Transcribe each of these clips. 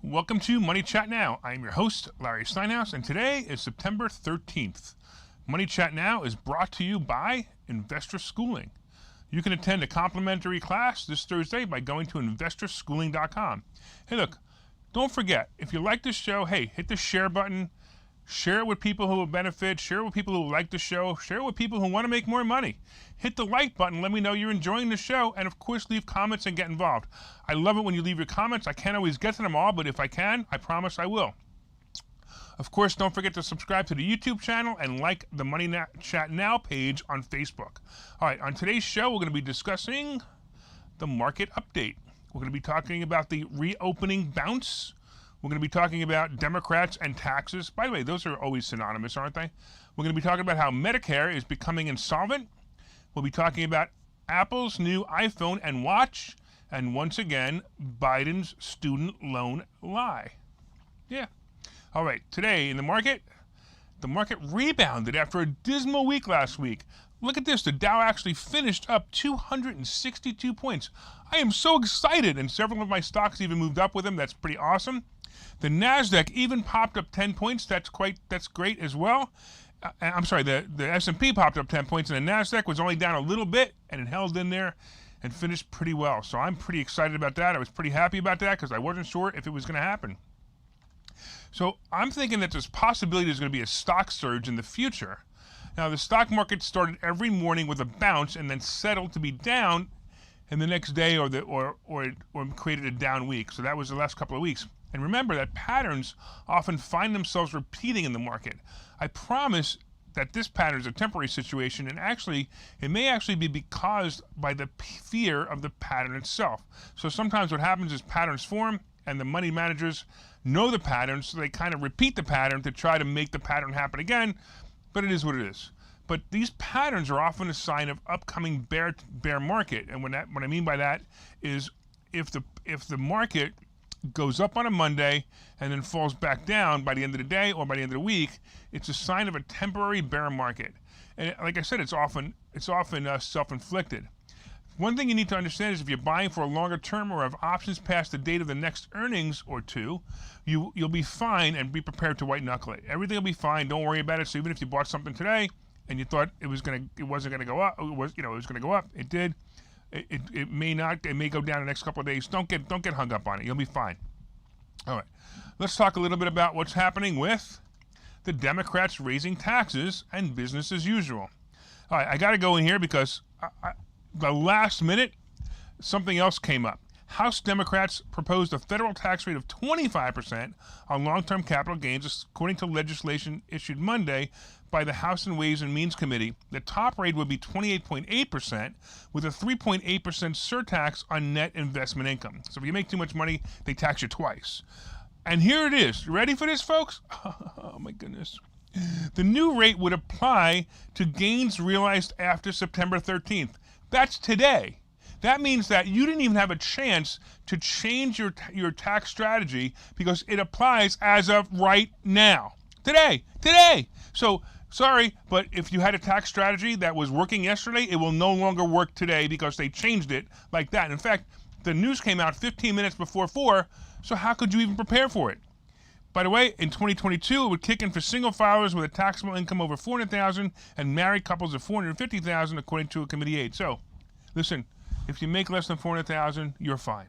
Welcome to Money Chat Now. I am your host, Larry Steinhouse, and today is September 13th. Money Chat Now is brought to you by Investor Schooling. You can attend a complimentary class this Thursday by going to investorschooling.com. Hey, look, don't forget, if you like this show, hey, hit the share button. Share it with people who will benefit. Share it with people who like the show. Share it with people who want to make more money. Hit the like button. Let me know you're enjoying the show. And, of course, leave comments and get involved. I love it when you leave your comments. I can't always get to them all, but if I can, I promise I will. Of course, don't forget to subscribe to the YouTube channel and like the Money Chat Now page on Facebook. All right, on today's show, we're going to be discussing the market update. We're going to be talking about the reopening bounce. We're going to be talking about Democrats and taxes. By the way, those are always synonymous, aren't they? We're going to be talking about how Medicare is becoming insolvent. We'll be talking about Apple's new iPhone and watch. And once again, Biden's student loan lie. Yeah. All right, today in the market rebounded after a dismal week last week. Look at this. The Dow actually finished up 262 points. I am so excited, and several of my stocks even moved up with them. That's pretty awesome. The Nasdaq even popped up 10 points. That's great as well. I'm sorry, the S&P popped up 10 points, and the Nasdaq was only down a little bit, and it held in there and finished pretty well. So I'm pretty excited about that. I was pretty happy about that because I wasn't sure if it was going to happen. So I'm thinking that there's possibility there's going to be a stock surge in the future. Now, the stock market started every morning with a bounce and then settled to be down in the next day or created a down week. So that was the last couple of weeks. And remember that patterns often find themselves repeating in the market. I promise that this pattern is a temporary situation, and actually, it may actually be caused by the fear of the pattern itself. So sometimes what happens is patterns form, and the money managers know the pattern, so they kind of repeat the pattern to try to make the pattern happen again, but it is what it is. But these patterns are often a sign of upcoming bear market, and what I mean by that is if the market goes up on a Monday and then falls back down by the end of the day or by the end of the week, it's a sign of a temporary bear market. And like I said, it's often self-inflicted. One thing you need to understand is if you're buying for a longer term or have options past the date of the next earnings or two, you'll be fine, and be prepared to white knuckle it. Everything will be fine. Don't worry about it. So even if you bought something today and you thought it wasn't going to go up, it was going to go up. It did. It may not. It may go down the next couple of days. Don't get hung up on it. You'll be fine. All right. Let's talk a little bit about what's happening with the Democrats raising taxes and business as usual. All right. I got to go in here because the last minute something else came up. House Democrats proposed a federal tax rate of 25% on long-term capital gains, according to legislation issued Monday by the House and Ways and Means Committee. The top rate would be 28.8%, with a 3.8% surtax on net investment income. So if you make too much money, they tax you twice. And here it is. You ready for this, folks? Oh, my goodness. The new rate would apply to gains realized after September 13th. That's today. That means that you didn't even have a chance to change your tax strategy because it applies as of right now. Today. So, sorry, but if you had a tax strategy that was working yesterday, it will no longer work today because they changed it like that. In fact, the news came out 15 minutes before 4, so how could you even prepare for it? By the way, in 2022, it would kick in for single filers with a taxable income over $400,000 and married couples of $450,000, according to a committee aide. So, listen, if you make less than $400,000, you're fine.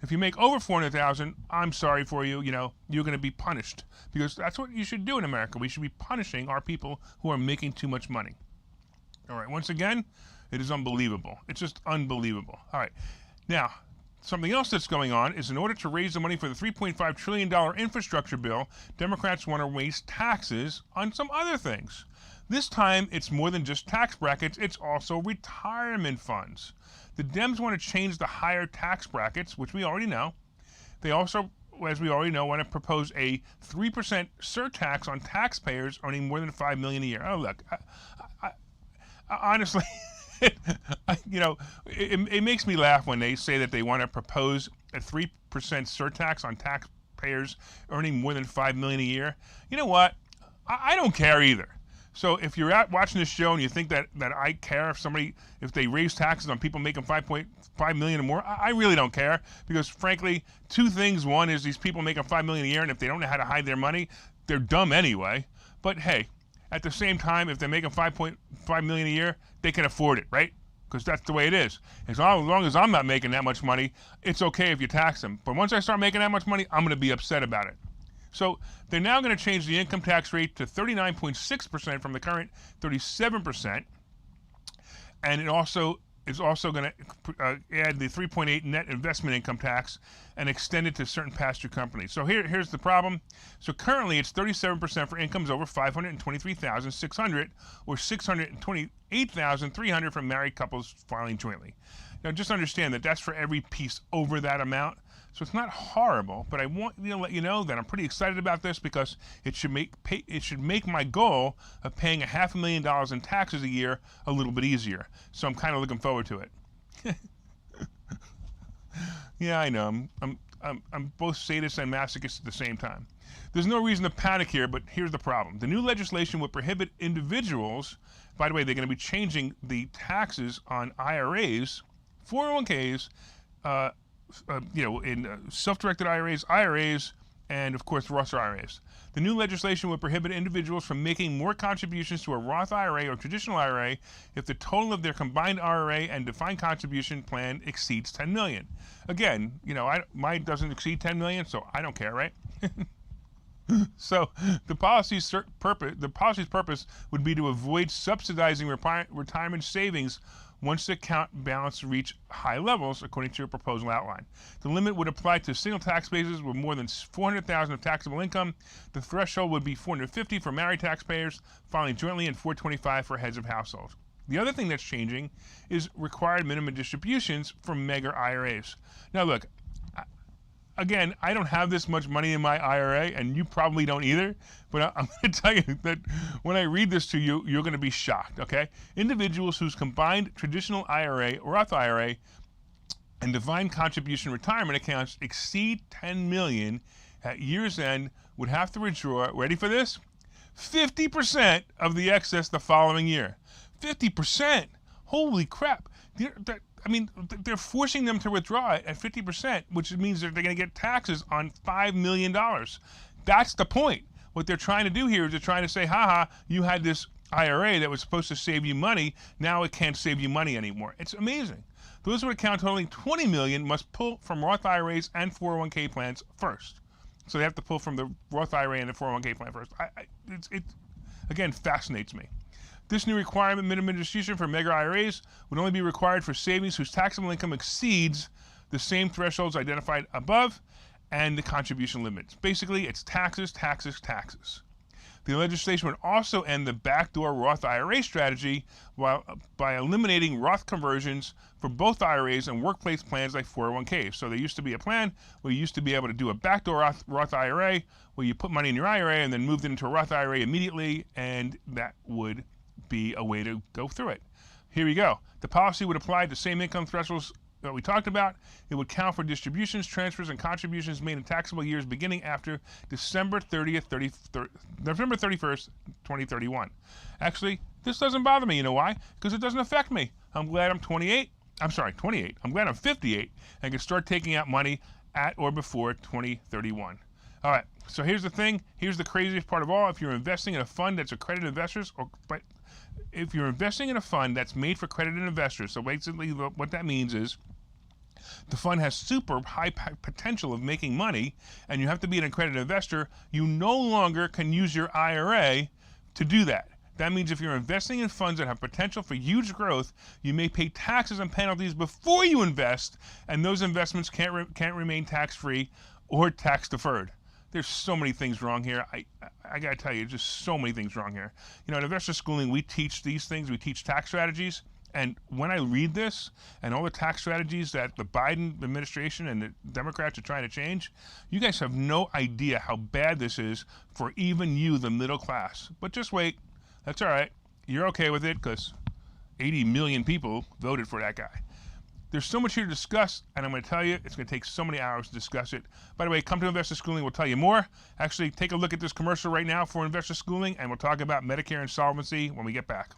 If you make over $400,000, I'm sorry for you. You're going to be punished because that's what you should do in America. We should be punishing our people who are making too much money. All right. Once again, it is unbelievable. It's just unbelievable. All right. Now, something else that's going on is in order to raise the money for the $3.5 trillion infrastructure bill, Democrats want to raise taxes on some other things. This time, it's more than just tax brackets. It's also retirement funds. The Dems want to change the higher tax brackets, which we already know. They also, as we already know, want to propose a 3% surtax on taxpayers earning more than $5 million a year. Oh, look, I honestly, it makes me laugh when they say that they want to propose a 3% surtax on taxpayers earning more than $5 million a year. You know what? I don't care either. So if you're out watching this show and you think that I care if they raise taxes on people making 5.5 million or more, I really don't care, because frankly, two things. One is these people making 5 million a year, and if they don't know how to hide their money, they're dumb anyway. But hey, at the same time, if they're making 5.5 million a year, they can afford it, right? Because that's the way it is. As long as I'm not making that much money, it's okay if you tax them. But once I start making that much money, I'm going to be upset about it. So they're now going to change the income tax rate to 39.6% from the current 37%, and it is also going to add the 3.8 net investment income tax and extend it to certain pass-through companies. So here's the problem. So currently it's 37% for incomes over $523,600 or $628,300 for married couples filing jointly. Now just understand that that's for every piece over that amount. So it's not horrible, but I want to let you know that I'm pretty excited about this, because it should make my goal of paying $500,000 in taxes a year a little bit easier. So I'm kind of looking forward to it. Yeah, I know. I'm both sadist and masochist at the same time. There's no reason to panic here, but here's the problem. The new legislation would prohibit individuals. By the way, they're going to be changing the taxes on IRAs, 401ks, in self-directed IRAs, and of course Roth IRAs. The new legislation would prohibit individuals from making more contributions to a Roth IRA or traditional IRA if the total of their combined IRA and defined contribution plan exceeds $10 million. Again, mine doesn't exceed $10 million, so I don't care, right? So the policy's purpose would be to avoid subsidizing retirement savings once the account balance reach high levels, according to a proposal outline. The limit would apply to single tax bases with more than $400,000 of taxable income. The threshold would be $450 for married taxpayers filing jointly and $425 for heads of households. The other thing that's changing is required minimum distributions for mega IRAs. Now look, again, I don't have this much money in my IRA, and you probably don't either, but I'm going to tell you that when I read this to you, you're going to be shocked, okay? Individuals whose combined traditional IRA, Roth IRA, and defined contribution retirement accounts exceed $10 million at year's end would have to withdraw, ready for this? 50% of the excess the following year. 50%! Holy crap! They're forcing them to withdraw it at 50%, which means that they're going to get taxes on $5 million. That's the point. What they're trying to do here is they're trying to say, haha, you had this IRA that was supposed to save you money, now it can't save you money anymore. It's amazing. Those with account totaling $20 million must pull from Roth IRAs and 401k plans first. So they have to pull from the Roth IRA and the 401k plan first. It again fascinates me. This new requirement, minimum distribution for mega IRAs, would only be required for savings whose taxable income exceeds the same thresholds identified above and the contribution limits. Basically, it's taxes, taxes, taxes. The legislation would also end the backdoor Roth IRA strategy by eliminating Roth conversions for both IRAs and workplace plans like 401ks. So there used to be a plan where you used to be able to do a backdoor Roth IRA where you put money in your IRA and then moved it into a Roth IRA immediately, and that would be a way to go through it. Here you go. The policy would apply the same income thresholds that we talked about. It would count for distributions, transfers, and contributions made in taxable years beginning after November 31st, 2031. Actually, this doesn't bother me. You know why? Because it doesn't affect me. I'm glad I'm 28. I'm glad I'm 58 and can start taking out money at or before 2031. All right, so here's the thing. Here's the craziest part of all. If you're investing in a fund that's accredited investors, if you're investing in a fund that's made for accredited investors, so basically what that means is the fund has super high potential of making money, and you have to be an accredited investor, you no longer can use your IRA to do that. That means if you're investing in funds that have potential for huge growth, you may pay taxes and penalties before you invest, and those investments can't remain tax-free or tax-deferred. There's so many things wrong here. I got to tell you, just so many things wrong here. You know, at Investor Schooling, we teach these things. We teach tax strategies. And when I read this and all the tax strategies that the Biden administration and the Democrats are trying to change, you guys have no idea how bad this is for even you, the middle class. But just wait. That's all right. You're okay with it because 80 million people voted for that guy. There's so much here to discuss, and I'm going to tell you, it's going to take so many hours to discuss it. By the way, come to Investor Schooling, we'll tell you more. Actually, take a look at this commercial right now for Investor Schooling, and we'll talk about Medicare insolvency when we get back.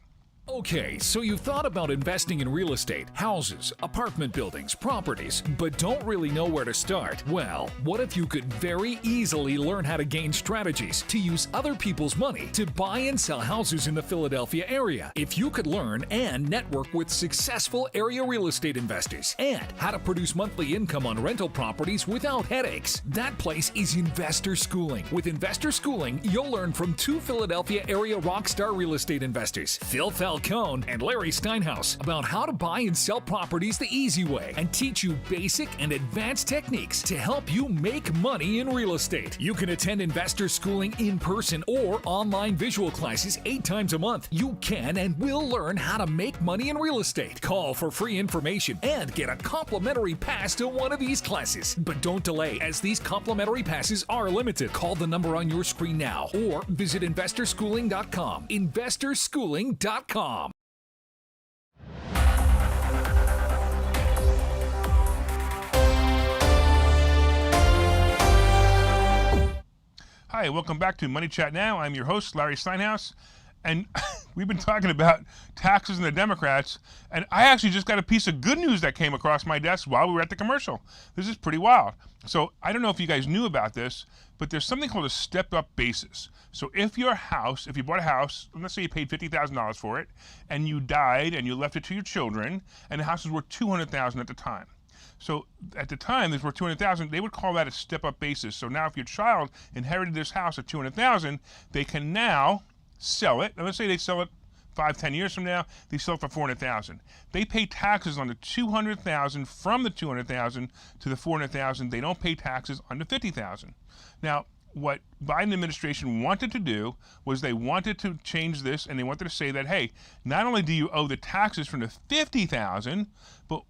Okay, so you've thought about investing in real estate, houses, apartment buildings, properties, but don't really know where to start. Well, what if you could very easily learn how to gain strategies to use other people's money to buy and sell houses in the Philadelphia area? If you could learn and network with successful area real estate investors and how to produce monthly income on rental properties without headaches, that place is Investor Schooling. With Investor Schooling, you'll learn from two Philadelphia area rockstar real estate investors, Phil Falcone and Larry Steinhouse, about how to buy and sell properties the easy way and teach you basic and advanced techniques to help you make money in real estate. You can attend Investor Schooling in person or online visual classes 8 times a month. You can and will learn how to make money in real estate. Call for free information and get a complimentary pass to one of these classes. But don't delay, as these complimentary passes are limited. Call the number on your screen now or visit investorschooling.com. investorschooling.com. Hi, welcome back to Money Chat Now. I'm your host, Larry Steinhouse, and we've been talking about taxes and the Democrats, and I actually just got a piece of good news that came across my desk while we were at the commercial. This is pretty wild. So I don't know if you guys knew about this, but there's something called a step-up basis. So if you bought a house, let's say you paid $50,000 for it, and you died and you left it to your children, and the house was worth $200,000 at the time. So at the time, this worth $200,000. They would call that a step-up basis. So now, if your child inherited this house at $200,000, they can now sell it. Now, let's say they sell it 5-10 years from now. They sell it for $400,000. They pay taxes on the $200,000 from the $200,000 to the $400,000. They don't pay taxes on the $50,000. Now, what Biden administration wanted to do was they wanted to change this, and they wanted to say that, hey, not only do you owe the taxes from the $50,000, and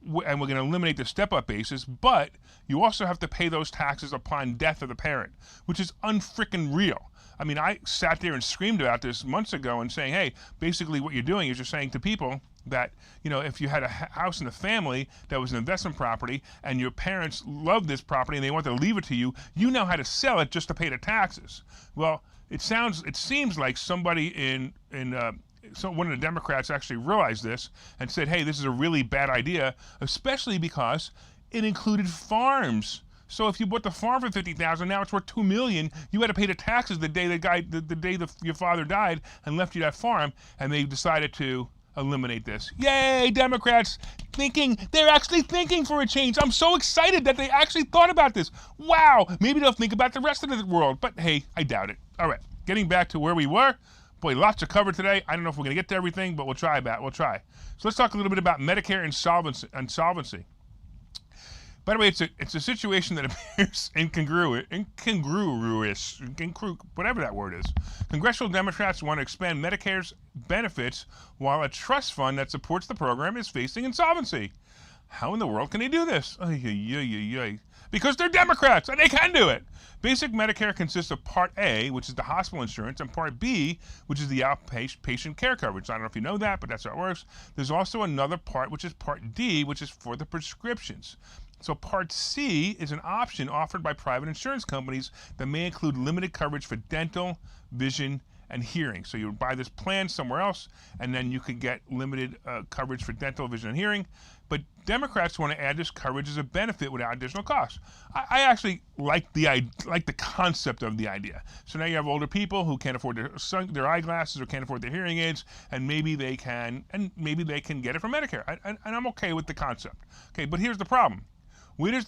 we're going to eliminate the step-up basis, but you also have to pay those taxes upon death of the parent, which is unfrickin' real. I mean, I sat there and screamed about this months ago and saying, hey, basically what you're doing is you're saying to people that, you know, if you had a house in the family that was an investment property and your parents loved this property and they wanted to leave it to you, you now had to sell it just to pay the taxes. Well, it seems like somebody so one of the Democrats actually realized this and said, hey, this is a really bad idea, especially because it included farms. So if you bought the farm for $50,000, now it's worth $2 million. You had to pay the taxes the day your father died and left you that farm, and they decided to eliminate this. Yay, Democrats they're actually thinking for a change. I'm so excited that they actually thought about this. Wow, maybe they'll think about the rest of the world, but hey, I doubt it. All right, getting back to where we were. Boy, lots to cover today. I don't know if we're gonna get to everything, but we'll try. So let's talk a little bit about Medicare insolvency. By the way, it's a situation that appears incongruous, whatever that word is. Congressional Democrats want to expand Medicare's benefits while a trust fund that supports the program is facing insolvency. How in the world can they do this? Because they're Democrats and they can do it. Basic Medicare consists of Part A, which is the hospital insurance, and Part B, which is the outpatient care coverage. I don't know if you know that, but that's how it works. There's also another part, which is Part D, which is for the prescriptions. So Part C is an option offered by private insurance companies that may include limited coverage for dental, vision, and hearing. So you would buy this plan somewhere else, and then you could get limited coverage for dental, vision, and hearing. But Democrats want to add this coverage as a benefit without additional costs. I actually like the concept of the idea. So now you have older people who can't afford their eyeglasses or can't afford their hearing aids, and maybe they can get it from Medicare. And I'm okay with the concept. Okay, but here's the problem. Let's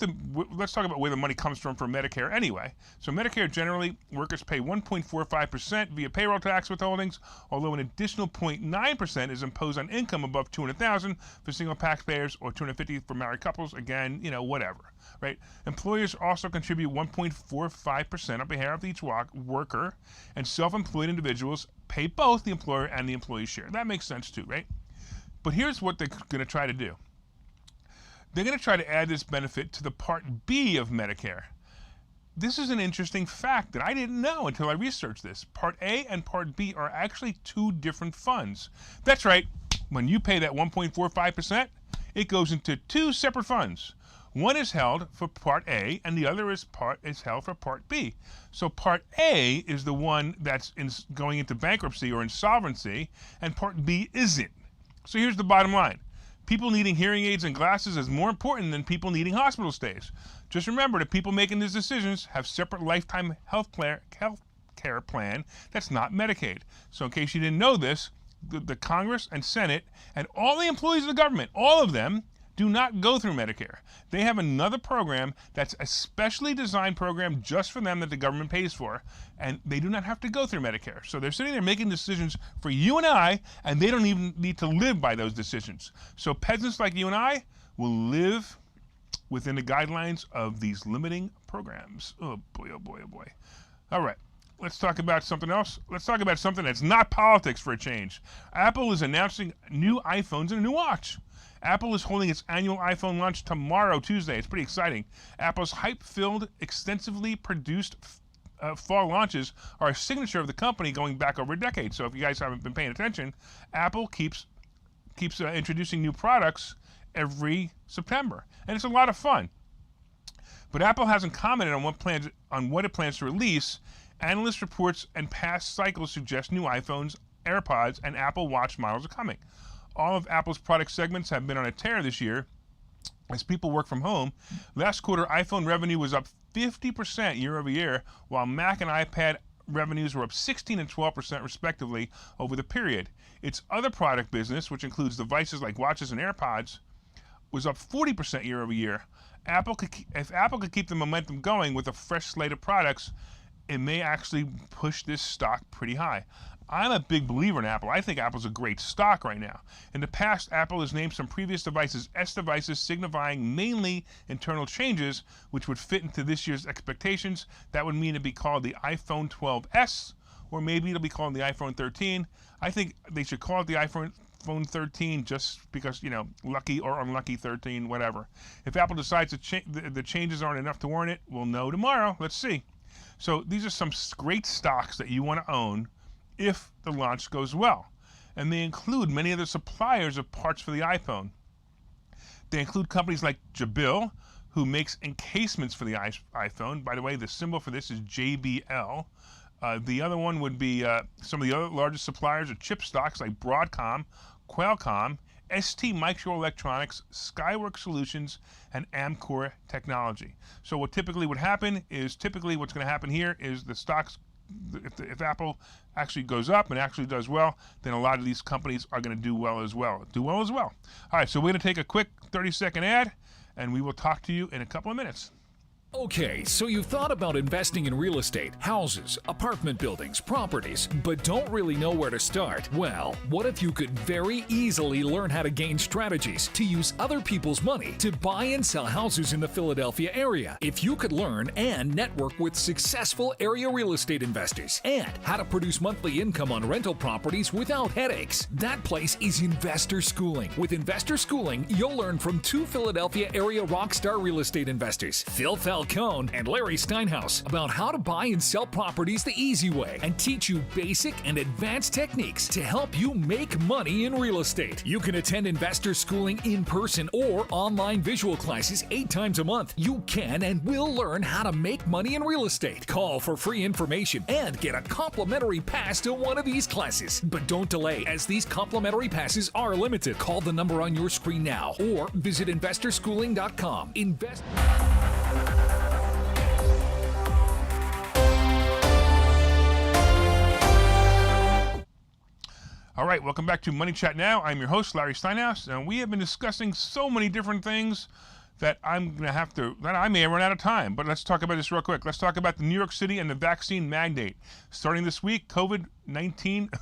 talk about where the money comes from for Medicare anyway. So Medicare, generally, workers pay 1.45% via payroll tax withholdings, although an additional 0.9% is imposed on income above $200,000 for single taxpayers or $250,000 for married couples. Again, whatever, right? Employers also contribute 1.45% on behalf of each worker, and self-employed individuals pay both the employer and the employee share. That makes sense too, right? But here's what they're going to try to do. They're going to try to add this benefit to the Part B of Medicare. This is an interesting fact that I didn't know until I researched this. Part A and Part B are actually two different funds. That's right. When you pay that 1.45%, it goes into two separate funds. One is held for Part A, and the other is held for Part B. So Part A is the one that's going into bankruptcy or insolvency, and Part B isn't. So here's the bottom line. People needing hearing aids and glasses is more important than people needing hospital stays. Just remember that people making these decisions have separate lifetime health care plan that's not Medicaid. So in case you didn't know this, the Congress and Senate and all the employees of the government, all of them, do not go through Medicare. They have another program that's a specially designed program just for them that the government pays for, and they do not have to go through Medicare. So they're sitting there making decisions for you and I, and they don't even need to live by those decisions. So peasants like you and I will live within the guidelines of these limiting programs. Oh boy, oh boy, oh boy. All right. Let's talk about something else. Let's talk about something that's not politics for a change. Apple is announcing new iPhones and a new watch. Apple is holding its annual iPhone launch tomorrow, Tuesday. It's pretty exciting. Apple's hype-filled, extensively produced fall launches are a signature of the company going back over a decade. So if you guys haven't been paying attention, Apple keeps introducing new products every September, and it's a lot of fun. But Apple hasn't commented on what it plans to release. Analyst reports and past cycles suggest new iPhones, AirPods, and Apple Watch models are coming. All of Apple's product segments have been on a tear this year as people work from home. Last quarter, iPhone revenue was up 50% year over year, while Mac and iPad revenues were up 16 and 12% respectively over the period. Its other product business, which includes devices like watches and AirPods, was up 40% year over year. If Apple could keep the momentum going with a fresh slate of products, it may actually push this stock pretty high. I'm a big believer in Apple. I think Apple's a great stock right now. In the past, Apple has named some previous devices S devices, signifying mainly internal changes, which would fit into this year's expectations. That would mean it'd be called the iPhone 12s, or maybe it'll be called the iPhone 13. I think they should call it the iPhone 13 just because, lucky or unlucky 13, whatever. If Apple decides the changes aren't enough to warrant it, we'll know tomorrow. Let's see. So these are some great stocks that you want to own if the launch goes well. And they include many of the suppliers of parts for the iPhone. They include companies like Jabil, who makes encasements for the iPhone. By the way, the symbol for this is JBL. The other one would be some of the other largest suppliers of chip stocks like Broadcom, Qualcomm, ST Microelectronics, Skyworks Solutions, and Amkor Technology. So what typically would happen is, what's going to happen here is the stocks, if Apple actually goes up and actually does well, then a lot of these companies are going to do well as well. All right, so we're going to take a quick 30-second ad, and we will talk to you in a couple of minutes. Okay, so you've thought about investing in real estate, houses, apartment buildings, properties, but don't really know where to start? Well, what if you could very easily learn how to gain strategies to use other people's money to buy and sell houses in the Philadelphia area? If you could learn and network with successful area real estate investors and how to produce monthly income on rental properties without headaches, that place is Investor Schooling. With Investor Schooling, you'll learn from two Philadelphia area rockstar real estate investors, Phil Falcone and Larry Steinhouse, about how to buy and sell properties the easy way and teach you basic and advanced techniques to help you make money in real estate. You can attend Investor Schooling in person or online visual classes 8 times a month. You can and will learn how to make money in real estate. Call for free information and get a complimentary pass to one of these classes. But don't delay, as these complimentary passes are limited. Call the number on your screen now or visit investorschooling.com. All right, welcome back to Money Chat Now. I'm your host, Larry Steinhouse, and we have been discussing so many different things that I may run out of time, but let's talk about this real quick. Let's talk about the New York City and the vaccine mandate. Starting this week, COVID-19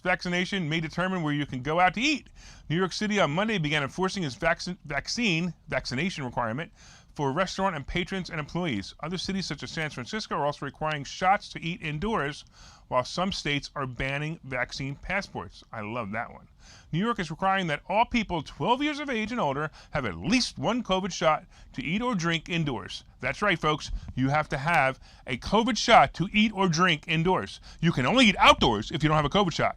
vaccination may determine where you can go out to eat. New York City on Monday began enforcing its vaccination requirement for restaurant and patrons and employees. Other cities such as San Francisco are also requiring shots to eat indoors, while some states are banning vaccine passports. I love that one. New York is requiring that all people 12 years of age and older have at least one COVID shot to eat or drink indoors. That's right, folks. You have to have a COVID shot to eat or drink indoors. You can only eat outdoors if you don't have a COVID shot.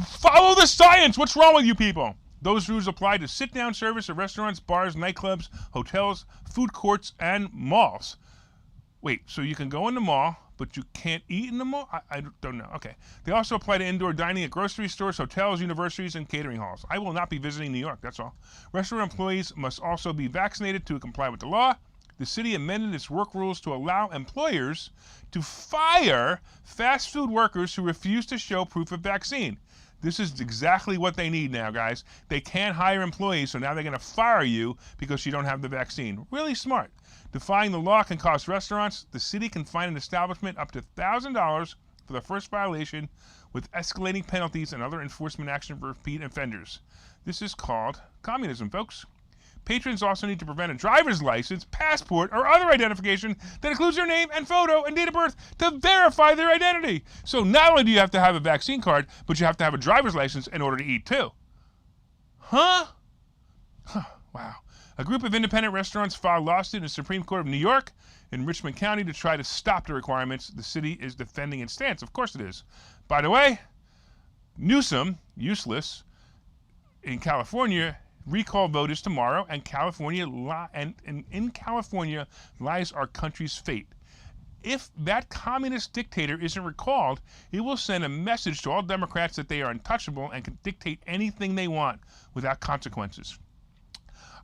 Follow the science. What's wrong with you people? Those rules apply to sit-down service at restaurants, bars, nightclubs, hotels, food courts, and malls. Wait, so you can go in the mall, but you can't eat in the mall? I don't know. Okay. They also apply to indoor dining at grocery stores, hotels, universities, and catering halls. I will not be visiting New York, that's all. Restaurant employees must also be vaccinated to comply with the law. The city amended its work rules to allow employers to fire fast food workers who refuse to show proof of vaccine. This is exactly what they need now, guys. They can't hire employees, so now they're going to fire you because you don't have the vaccine. Really smart. Defying the law can cost restaurants. The city can fine an establishment up to $1,000 for the first violation, with escalating penalties and other enforcement action for repeat offenders. This is called communism, folks. Patrons also need to prevent a driver's license, passport, or other identification that includes their name and photo and date of birth to verify their identity. So not only do you have to have a vaccine card, but you have to have a driver's license in order to eat too. Huh? Wow. A group of independent restaurants filed a lawsuit in the Supreme Court of New York in Richmond County to try to stop the requirements. The city is defending its stance. Of course it is. By the way, Newsom, useless, in California, recall vote is tomorrow, and in California lies our country's fate. If that communist dictator isn't recalled, it will send a message to all Democrats that they are untouchable and can dictate anything they want without consequences.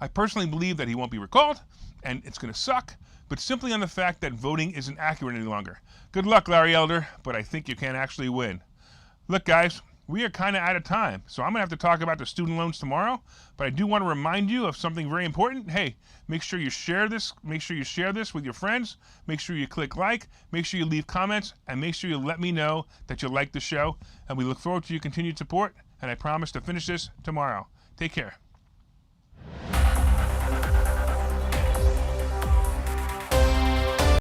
I personally believe that he won't be recalled, and it's going to suck, but simply on the fact that voting isn't accurate any longer. Good luck, Larry Elder, but I think you can actually win. Look, guys, we are kind of out of time, so I'm going to have to talk about the student loans tomorrow, but I do want to remind you of something very important. Hey, make sure you share this. Make sure you share this with your friends. Make sure you click like. Make sure you leave comments, and make sure you let me know that you like the show, and we look forward to your continued support, and I promise to finish this tomorrow. Take care.